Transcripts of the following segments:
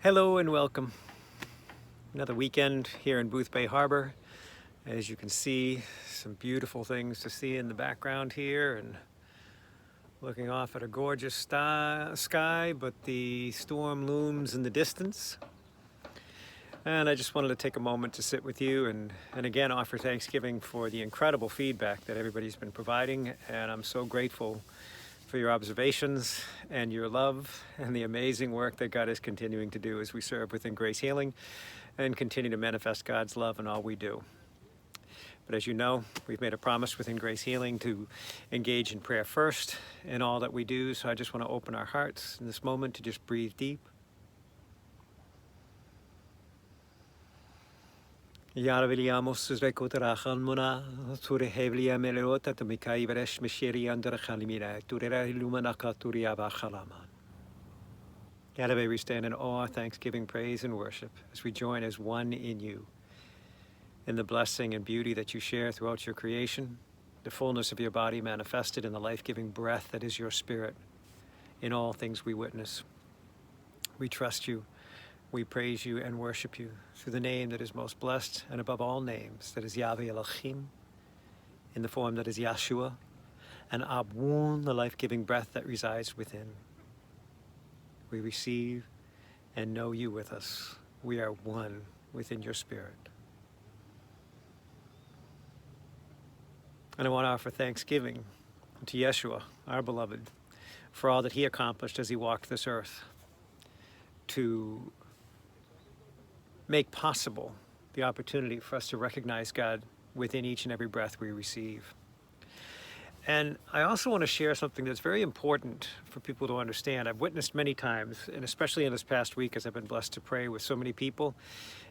Hello and welcome. Another weekend here in Booth Bay Harbor. As you can see, some beautiful things to see in the background here and looking off at a gorgeous sky, but the storm looms in the distance. And I just wanted to take a moment to sit with you and again offer Thanksgiving for the incredible feedback that everybody's been providing. And I'm so grateful for your observations and your love and the amazing work that God is continuing to do as we serve within Grace Healing and continue to manifest God's love in all we do. But as you know, we've made a promise within Grace Healing to engage in prayer first in all that we do. So I just want to open our hearts in this moment to just breathe deep. Yaraviliamos rekotarachan mona ture hevlia melota tamikai veresh meshiri under khalimina turera lumanaka turiava khalaman. Yahweh, we stand in awe, thanksgiving, praise, and worship as we join as one in you, in the blessing and beauty that you share throughout your creation, the fullness of your body manifested in the life-giving breath that is your spirit in all things we witness. We trust you. We praise you and worship you through the name that is most blessed and above all names, that is Yahweh Elohim, in the form that is Yahshua, and Abun, the life-giving breath that resides within. We receive and know you with us. We are one within your spirit. And I want to offer thanksgiving to Yeshua, our beloved, for all that he accomplished as he walked this earth to make possible the opportunity for us to recognize God within each and every breath we receive. And I also want to share something that's very important for people to understand. I've witnessed many times, and especially in this past week as I've been blessed to pray with so many people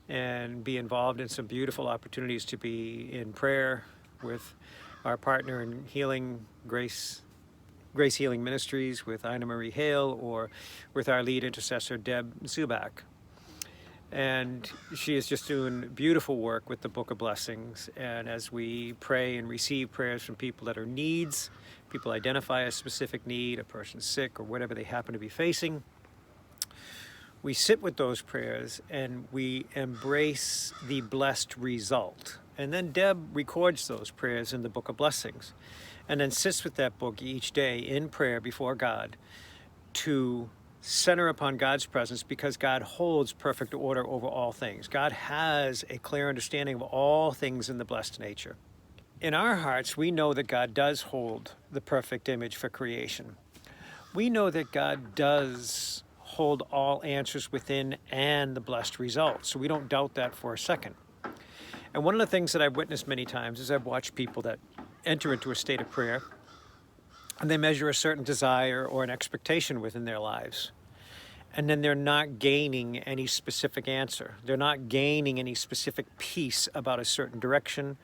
and be involved in some beautiful opportunities to be in prayer with our partner in healing, Grace Healing Ministries, with Ina Marie Hale, or with our lead intercessor, Deb Zubak. And she is just doing beautiful work with the Book of Blessings. And as we pray and receive prayers from people that are needs, people identify a specific need, a person sick, or whatever they happen to be facing, we sit with those prayers and we embrace the blessed result. And then Deb records those prayers in the Book of Blessings and then sits with that book each day in prayer before God to center upon God's presence, because God holds perfect order over all things. God has a clear understanding of all things in the blessed nature. In our hearts, we know that God does hold the perfect image for creation. We know that God does hold all answers within and the blessed results. So we don't doubt that for a second. And one of the things that I've witnessed many times is I've watched people that enter into a state of prayer and they measure a certain desire or an expectation within their lives. And then they're not gaining any specific answer. They're not gaining any specific peace about a certain direction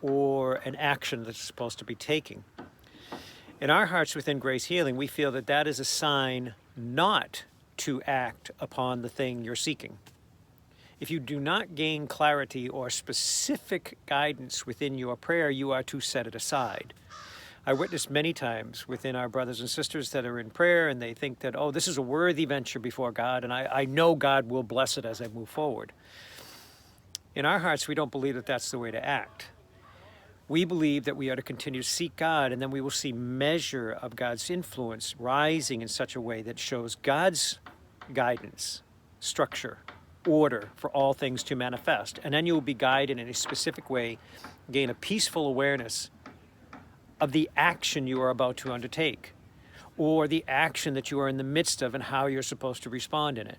or an action that's supposed to be taking. In our hearts within Grace Healing, we feel that that is a sign not to act upon the thing you're seeking. If you do not gain clarity or specific guidance within your prayer, you are to set it aside. I witnessed many times within our brothers and sisters that are in prayer and they think that, oh, this is a worthy venture before God and I know God will bless it as I move forward. In our hearts, we don't believe that that's the way to act. We believe that we are to continue to seek God, and then we will see measure of God's influence rising in such a way that shows God's guidance, structure, order for all things to manifest. And then you will be guided in a specific way, gain a peaceful awareness of the action you are about to undertake, or the action that you are in the midst of and how you're supposed to respond in it.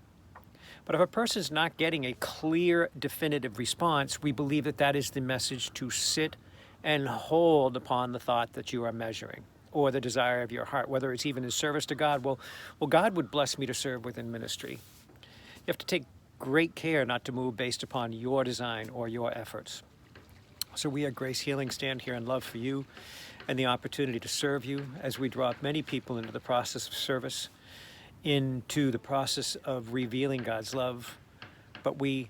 But if a person is not getting a clear, definitive response, we believe that that is the message to sit and hold upon the thought that you are measuring, or the desire of your heart, whether it's even in service to God. Well, God would bless me to serve within ministry. You have to take great care not to move based upon your design or your efforts. So we at Grace Healing stand here in love for you and the opportunity to serve you as we draw many people into the process of service, into the process of revealing God's love. But we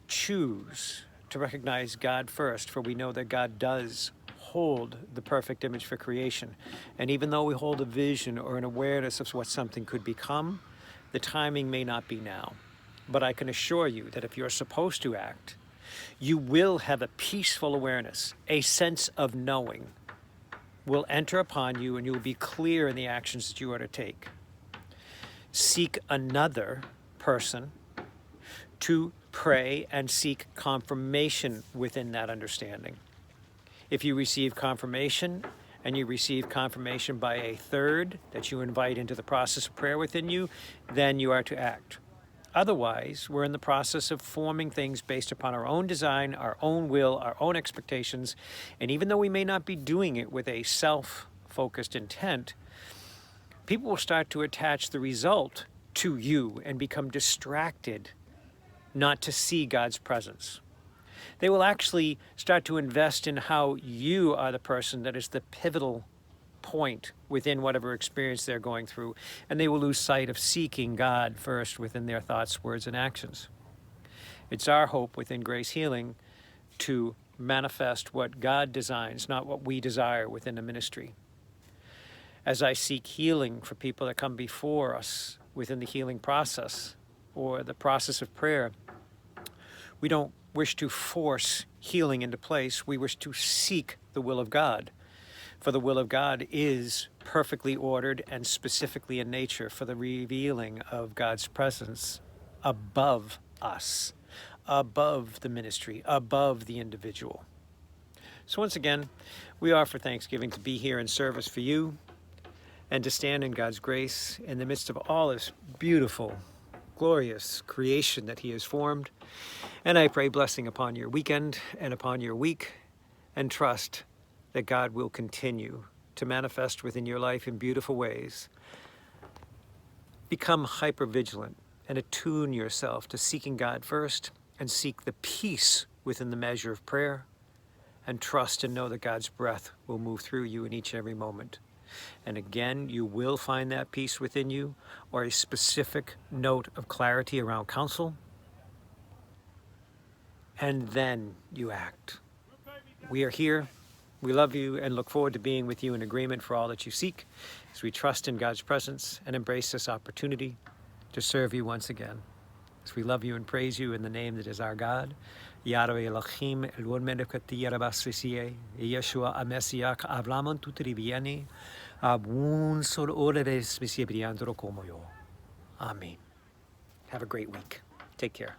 choose to recognize God first, for we know that God does hold the perfect image for creation. And even though we hold a vision or an awareness of what something could become, the timing may not be now. But I can assure you that if you're supposed to act, you will have a peaceful awareness, a sense of knowing will enter upon you, and you will be clear in the actions that you are to take. Seek another person to pray and seek confirmation within that understanding. If you receive confirmation, and you receive confirmation by a third that you invite into the process of prayer within you, then you are to act. Otherwise, we're in the process of forming things based upon our own design, our own will, our own expectations, and even though we may not be doing it with a self-focused intent, people will start to attach the result to you and become distracted not to see God's presence. They will actually start to invest in how you are the person that is the pivotal point within whatever experience they're going through, and they will lose sight of seeking God first within their thoughts, words, and actions. It's our hope within Grace Healing to manifest what God designs, not what we desire within the ministry. As I seek healing for people that come before us within the healing process or the process of prayer, we don't wish to force healing into place. We wish to seek the will of God. For the will of God is perfectly ordered and specifically in nature for the revealing of God's presence above us, above the ministry, above the individual. So once again, we offer thanksgiving to be here in service for you and to stand in God's grace in the midst of all this beautiful, glorious creation that He has formed. And I pray blessing upon your weekend and upon your week, and trust that God will continue to manifest within your life in beautiful ways. Become hyper-vigilant and attune yourself to seeking God first, and seek the peace within the measure of prayer, and trust and know that God's breath will move through you in each and every moment. And again, you will find that peace within you, or a specific note of clarity around counsel, and then you act. We are here. We love you and look forward to being with you in agreement for all that you seek, as we trust in God's presence and embrace this opportunity to serve you once again. As we love you and praise you in the name that is our God, Yahweh Elohim, Elon Melekati Yarabasisiye, Yeshua Amesiak, Avlaman Tutriviani, Abun Sol Ores Misibriandro Como Yo. Amen. Have a great week. Take care.